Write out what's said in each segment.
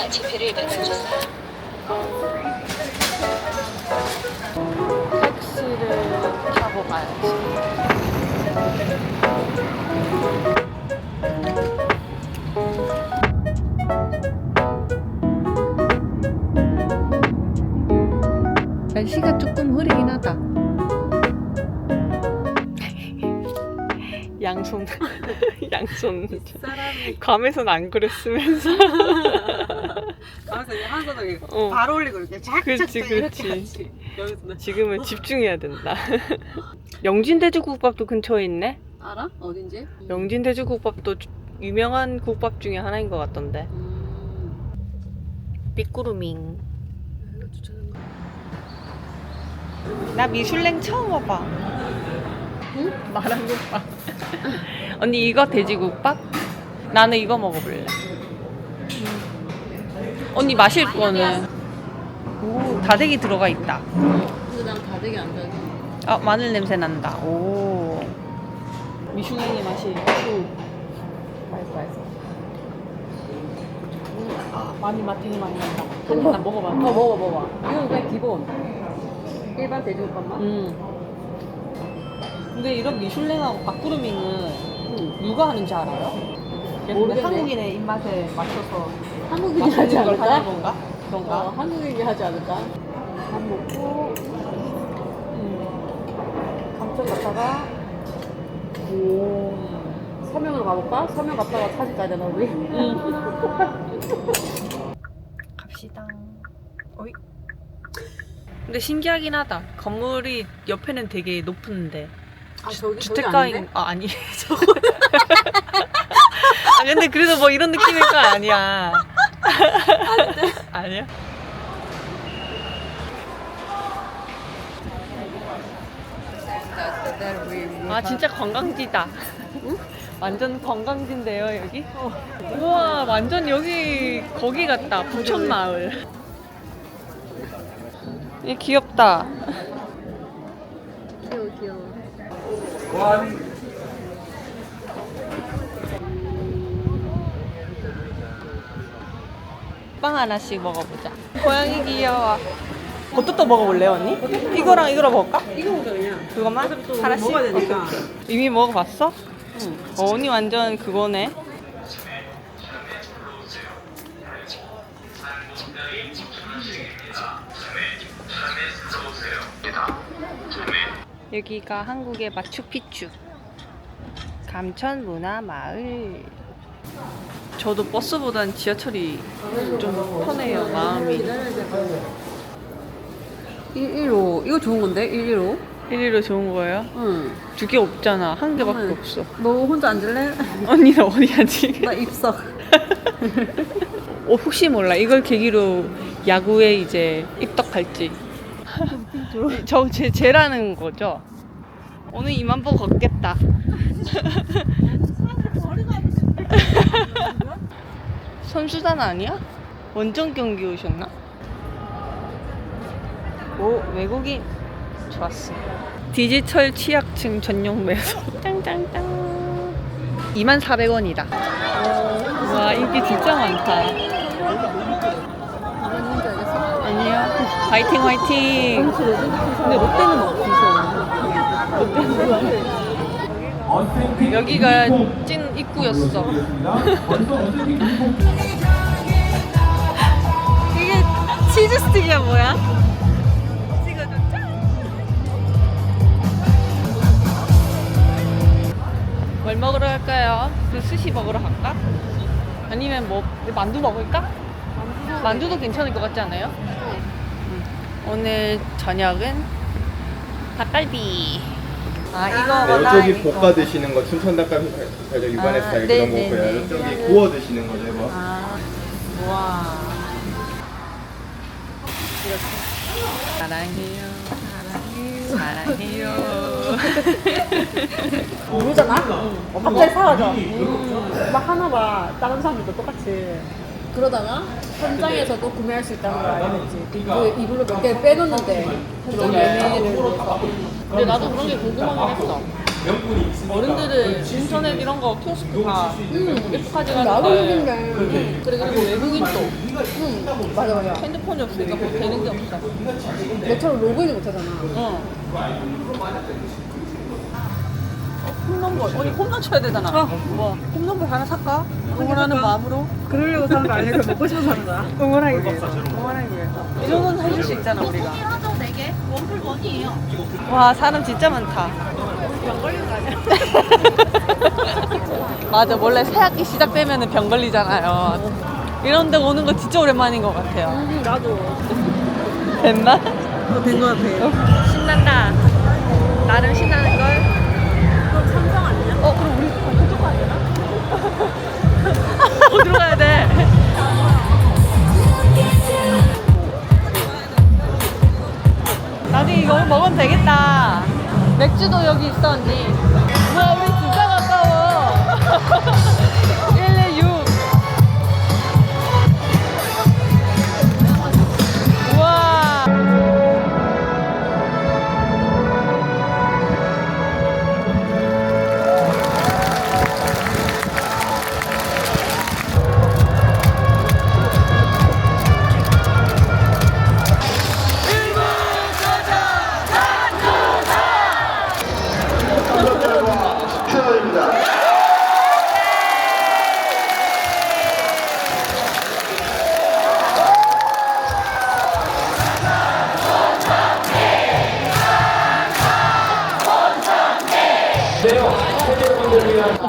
지폐를 받아주세요. 택시를 타고 가야지. 날씨가 조금 흐리긴 하다. 양손 사람이 괌에선 안 그랬으면서. 가면서 이제 한 손으로 이렇게 어. 발 올리고 이렇게 착착착 그렇지, 이렇게 그렇지. 하지. 여기서는 지금은 집중해야 된다. 영진돼지국밥도 근처에 있네. 알아? 어딘지? 영진돼지국밥도 유명한 국밥 중에 하나인 것 같던데. 삐꾸루밍. 이거 추천한 거. 나 미슐랭 처음 와봐. 응? 마라국밥. 언니 이거 돼지국밥? 나는 이거 먹어볼래. 언니 마실 거는 오 다대기 들어가 있다. 근데 난 다대기 안 좋아해. 아 마늘 냄새 난다. 오 미슐랭의 맛이 맛있어. 많이 맛 되게 많이 난다. 한 입 다 먹어봐. 먹어봐. 이건 그냥 기본. 일반 돼지국밥만? 근데 이런 미슐랭하고 밥구르밍은 누가 하는지 알아요? 모르겠네. 한국인의 입맛에 맞춰서 한국인이 맛있는 하지 걸 하는 않을까? 건가? 그런가? 한국인이 하지 않을까? 밥 먹고 감천 갔다가 서명으로 가볼까? 서명 갔다가 사진 가야 되나 우리? 갑시다. 어이. 근데 신기하긴 하다. 건물이 옆에는 되게 높은데 아 저기 주택가인 아니. 아 근데 그래도 뭐 이런 느낌일 거 아니야. 아니야? 아 진짜 관광지다. 완전 관광지인데요 여기? 우와 완전 여기 거기 같다. 부천마을. 얘 귀엽다. 귀여워. 빵 하나씩 먹어보자. 고양이 귀여워. 버터도 먹어볼래요 언니? 이거랑 이거랑 먹을까? 이거 보자 그냥. 그것만? 또 하나씩? 먹어야 되니까. 오케이. 이미 먹어봤어? 응. 언니 완전 그거네. 여기가 한국의 마추픽추 감천문화마을. 저도 버스보단 지하철이 좀 편해요 마음이. 115 이거 좋은 건데 115? 115 좋은 거예요? 응. 두 개 없잖아. 한 개밖에 응. 없어. 너 혼자 앉을래? 언니는 어디야 지금? 나 입석. 혹시 몰라. 이걸 계기로 야구에 이제 입덕할지. 쟤라는 거죠. 오늘 2만 보 걷겠다. 선수단 아니야? 원정 경기 오셨나? 오 외국인 좋았어. 디지털 취약층 전용 매소. 짱짱짱. 24,000원이다. 와 인기 진짜 많다. 이건 뭔지 알겠어? 아니요. 화이팅 화이팅. 근데 롯데는 없으셔. 롯데는 여기가 찐 입구였어. 이게 치즈 스틱이야 뭐야? 찍어줘. 뭘 먹으러 갈까요? 그 스시 먹으러 갈까? 아니면 뭐 만두 먹을까? 만두도 괜찮을 것 같지 않아요? 오늘 저녁은 닭갈비. 아 이거보다 네, 이쪽이 볶아 드시는 거 춘천 닭갈비살 유관의 스타일 그런 네네네. 거고요. 이쪽이 구워 드시는 거죠. 뭐. 아, 와. 사랑해요. 사랑해요. 모르잖아? 갑자기 사라져. 막 하나 봐. 다른 사람들도 똑같이. 그러다가 현장에서도 구매할 수 있다는 걸 알게 됐지. 이불을 몇 개 빼놓는데 현장 매매를 위해서. 근데 나도 그런 게 궁금하긴 했어. 어른들은 인터넷 이런 거 키오스크 다 예쁘까지 나도 가는데 힘든데. 그리고 외국인도 맞아 맞아. 핸드폰이 없으니까 뭐 되는 게 없어. 너처럼 로그인을 못하잖아. 홈런볼 언니 홈런 쳐야 되잖아. 뭐 홈런볼 하나 살까? 응원하는 마음으로 그러려고 사는 거 아니야? 먹고 싶어서 사는 거야? 응원하기 위해서. 응원하기 위해서. 이 정도는 해줄 수 있잖아 우리가. 하죠 4개. 원플 원이에요. 와 사람 진짜 많다. 병 걸리는 거 아니야? 맞아 원래 새학기 시작되면 병 걸리잖아요. 이런 데 오는 거 진짜 오랜만인 것 같아요. 나도. 됐나? 된거 같아. 신난다. 나름 신나는 걸. 그럼 삼성 아니야? 그럼 우리 그쪽 가야 되나? 어디로 가야 돼? 나중에 이거 먹으면 되겠다. 맥주도 여기 있어 언니. 우와 우리 진짜 가까워. 116. 우와.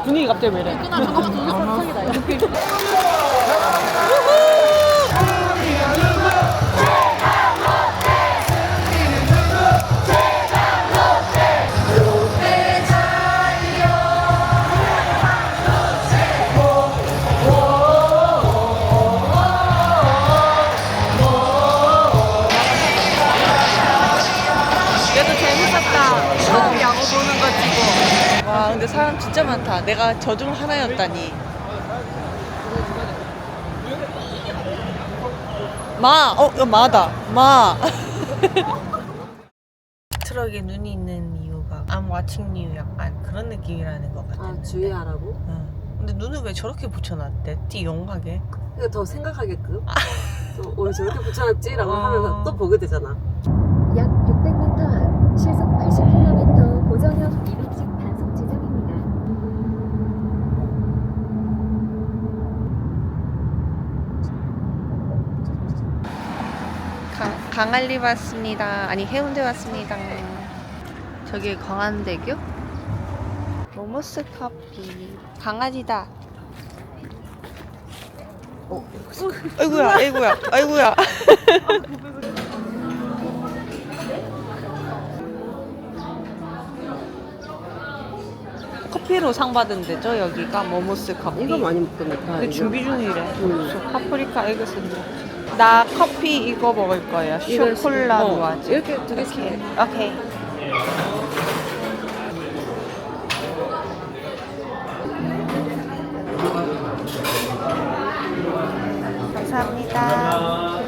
분위기 갑자기 왜 이래? 그래도 재밌었다. 처음 야구 보는 거 치고. 와 근데 사람 진짜 많다. 내가 저 중 하나였다니. 이거 마다. 마. 트럭에 눈이 있는 이유가 I'm watching you 약간 그런 느낌이라는 것 같아. 아, 주의하라고? 응. 근데 눈을 왜 저렇게 붙여놨대? 띠용하게. 그러니까 더 생각하게끔. 왜 저렇게 붙여놨지라고 어. 하면서 또 보게 되잖아. 약 600m 앞 시속 80km 고정형 이륙식 단속 지점입니다. 강알리 왔습니다. 아니 해운대 왔습니다. 저기 광안대교? 모모스 커피. 강아지다. 아이고야, 아이고야, 아이고야. 커피로 상 받은 데죠 여기가 모모스 커피. 이거 많이 먹던데. 근데 준비 중이래. 파프리카 에그샌드. 나 커피 이거 먹을 거예요. 쇼콜라도 하지. 이렇게 두 개씩 해. 오케이. 감사합니다.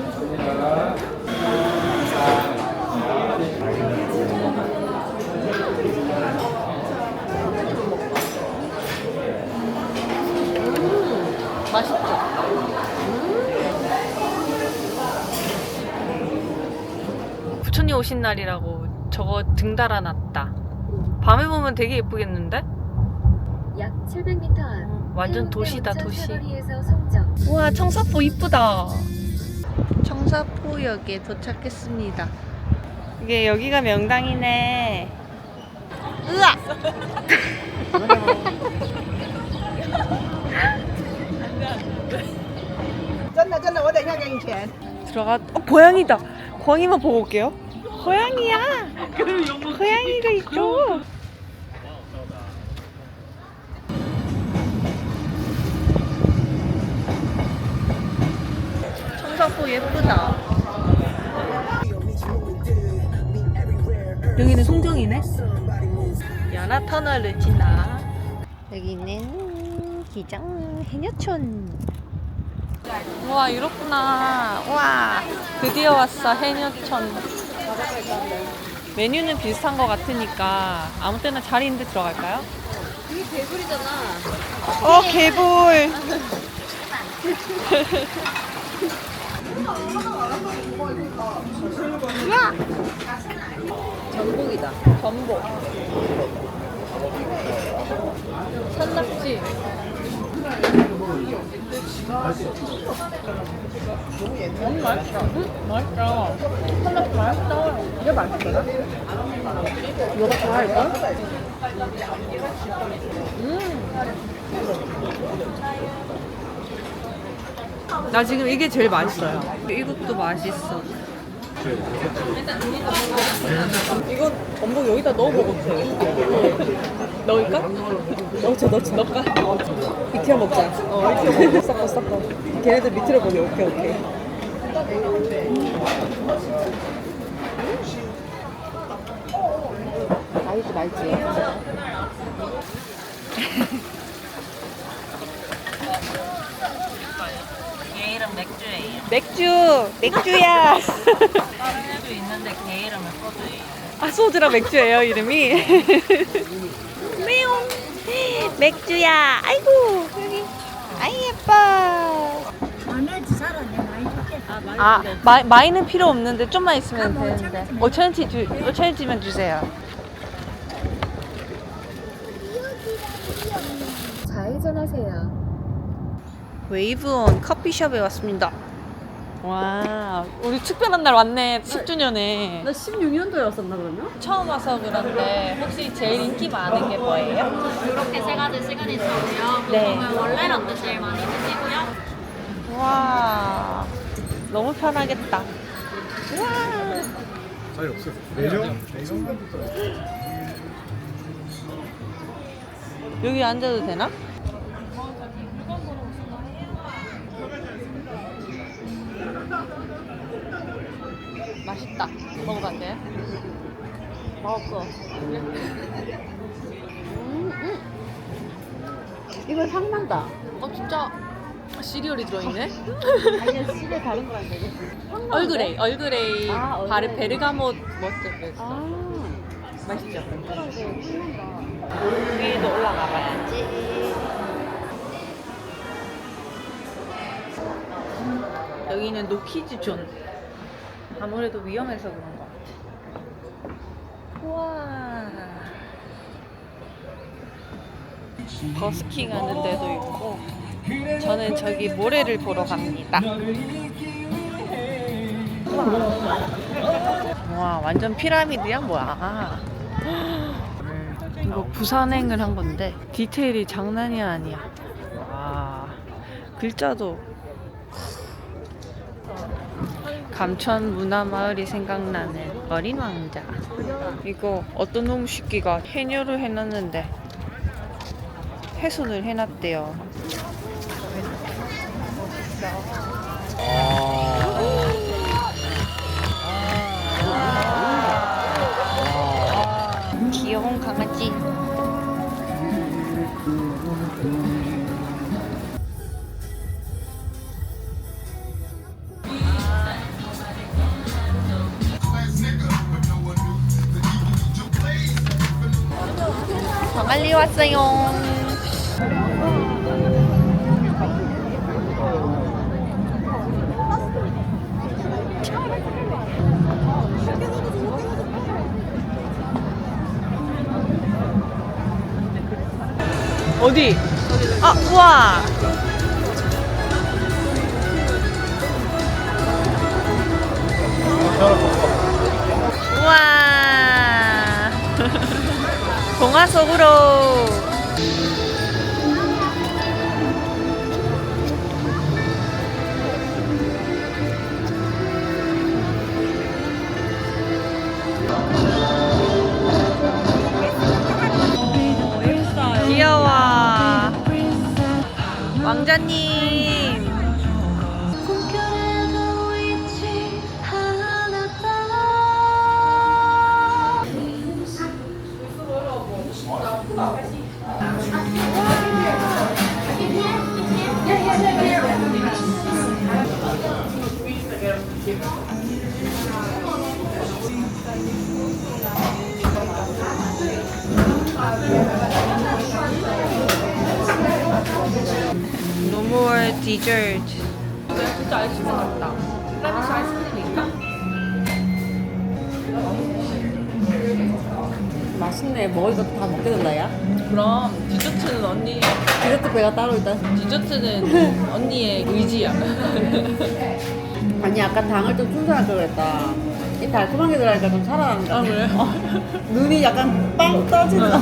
맛있죠? 부처님 오신 날이라고 저거 등 달아놨다. 밤에 보면 되게 예쁘겠는데? 약 700m 앞 완전 해운대 도시다 우천 도시. 사거리에서 송정. 우와 청사포 이쁘다. 청사포역에 도착했습니다. 이게 여기가 명당이네. 으악! 들어가. 고양이다. 고양이만 보고 올게요. 고양이야. 고양이가 있어. 청사포 예쁘다. 여기는 송정이네. 연화터널을 지나. 여기는 기장 해녀촌. 우와 이렇구나. 우와 드디어 왔어 해녀촌. 메뉴는 비슷한 것 같으니까 아무 때나 자리 있는데 들어갈까요? 이게 개불이잖아. 개불. 전복이다. 전복. 산낙지. 맛있다. 맛있다. 산낙지 맛있다. 이게 맛있더라? 너가 좋아할까? 나 지금 이게 제일 맛있어요. 이것도 맛있어. 이거 전복 여기다 넣어 먹어도 돼. 넣을까? 넣을까? 익혀 먹자. 익혀 먹자. 섞어. 걔네들 밑으로 보게. 오케이. 맛있지. 걔 이름 맥주예요. 맥주야. 다른 애도 있는데 걔 이름은 소주예요. 아, 소주랑 맥주예요, 이름이? 메용. 맥주야. 아이고, 여기. 아이, 예뻐. 아, 마이는 필요 없는데 좀만 있으면 되는데. 5,000원치면 주세요. 좌회전하세요. 웨이브온 커피숍에 왔습니다. 와, 우리 특별한 날 왔네. 10주년에. 나 16년도였었나 그러면? 처음 와서 그런데 혹시 제일 인기 많은 게 뭐예요? 이렇게 세 가지 시그니처고요. 네. 보통은 원래 라떼 제일 많이 드시고요. 와, 너무 편하겠다. 와. 자리 없어요. 내려? 여기 앉아도 되나? 맛있다. 먹어봤어요? 맛없어. 이거 향 난다. 진짜 시리얼이 들어있네? 아니야, 집에 다른 거랑 되게. 얼그레이. 아, 바르 얼그레이. 베르가못 멋져. 아, 맛있죠? 위에도 올라가 봐야지. 여기는 노키즈 존. 아무래도 위험해서 그런 것 같아. 우와. 버스킹 하는 데도 있고, 저는 저기 모래를 보러 갑니다. 와, 완전 피라미드야, 뭐야. 이거 부산행을 한 건데, 디테일이 장난이 아니야. 와, 글자도. 감천 문화마을이 생각나는 어린 왕자. 이거 어떤 놈 새끼가 해녀를 해놨는데 훼손을 해놨대요. 귀여운 강아지. 광안리 왔어요. 어디? 아, 우와. 우와. 동화 속으로. 귀여워. 왕자님. 디저트. 진짜 아이스크림 같다. 라미스 아이스크림인가? 맛있네. 먹으니까 다 먹게 된다, 야. 그럼 디저트는 언니. 디저트 배가 따로 있다. 디저트는 언니의 의지야. 아니, 약간 당을 좀 순수할 걸 그랬다. 이 달콤한 게 들어가니까 좀 살아난다. 아, 그래? 눈이 약간 빵 떠진다.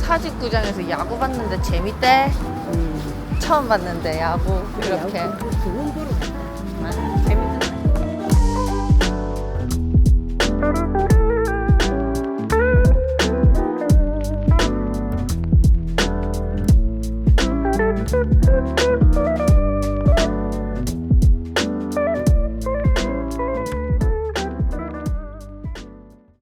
사직구장에서 야구 봤는데 재밌대. 처음 봤는데 야구 이렇게. 좋은 거로. 재밌는.